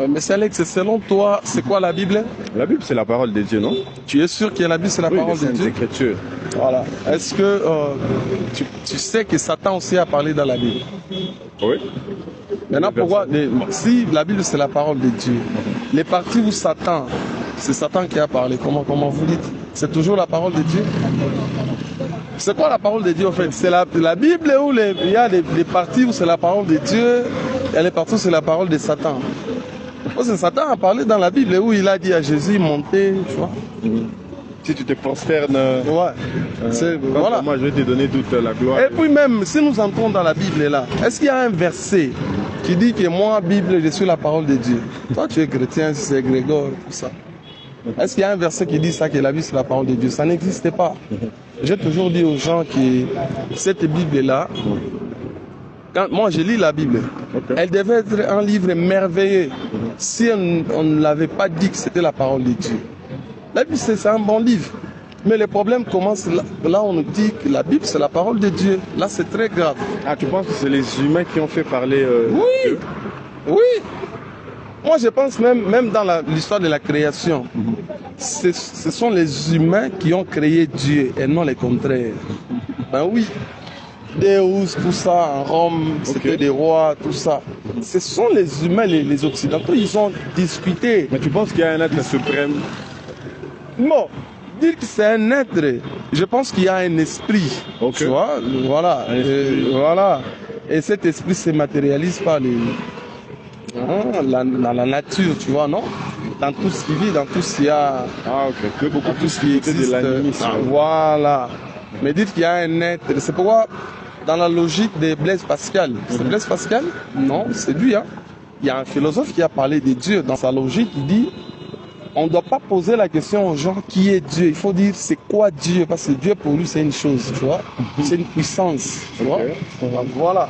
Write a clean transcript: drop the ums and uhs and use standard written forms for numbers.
Monsieur Alex, selon toi, c'est quoi la Bible? La Bible, c'est la parole de Dieu, non? Tu es sûr que la Bible, c'est la parole de Dieu? Écritures. Voilà. Est-ce que tu sais que Satan aussi a parlé dans la Bible? Oui. Maintenant, pourquoi, si la Bible, c'est la parole de Dieu, les parties où Satan, c'est Satan qui a parlé, comment vous dites? C'est toujours la parole de Dieu? C'est quoi la parole de Dieu en fait? C'est la Bible où il y a des parties où c'est la parole de Dieu, et les parties où c'est la parole de Satan. Parce que Satan a parlé dans la Bible où il a dit à Jésus, montez, tu vois. Si tu te prosternes, voilà. Moi je vais te donner toute la gloire. Et puis même, si nous entrons dans la Bible là, est-ce qu'il y a un verset qui dit que moi, Bible, je suis la parole de Dieu? Toi, tu es chrétien, c'est Grégor, tout ça. Est-ce qu'il y a un verset qui dit ça, que la Bible, c'est la parole de Dieu? Ça n'existe pas. J'ai toujours dit aux gens que cette Bible-là, quand moi je lis la Bible, elle devait être un livre merveilleux si on ne l'avait pas dit que c'était la parole de Dieu. La Bible, c'est un bon livre. Mais le problème commence là, on nous dit que la Bible, c'est la parole de Dieu. Là, c'est très grave. Ah, tu penses que c'est les humains qui ont fait parler Oui, Dieu? oui. Moi, je pense même dans l'histoire de la création, ce sont les humains qui ont créé Dieu et non le contraire. Ben oui. Deus, tout ça, en Rome, c'était des rois, tout ça. Ce sont les humains, les Occidentaux, ils ont discuté. Mais tu penses qu'il y a un être suprême? Bon, dire que c'est un être, je pense qu'il y a un esprit. Tu vois, voilà. Voilà. Et cet esprit se matérialise par dans la nature, tu vois, non? Dans tout ce qui vit, dans tout ce qu'il y a. Ah, ok. Dans tout ce qui existe. Voilà. Mais dites qu'il y a un être. C'est pourquoi, dans la logique de Blaise Pascal, c'est Blaise Pascal? Non, c'est lui. Hein? Il y a un philosophe qui a parlé de Dieu. Dans sa logique, il dit on ne doit pas poser la question aux gens qui est Dieu. Il faut dire c'est quoi Dieu? Parce que Dieu, pour lui, c'est une chose, tu vois. C'est une puissance, tu vois. Voilà.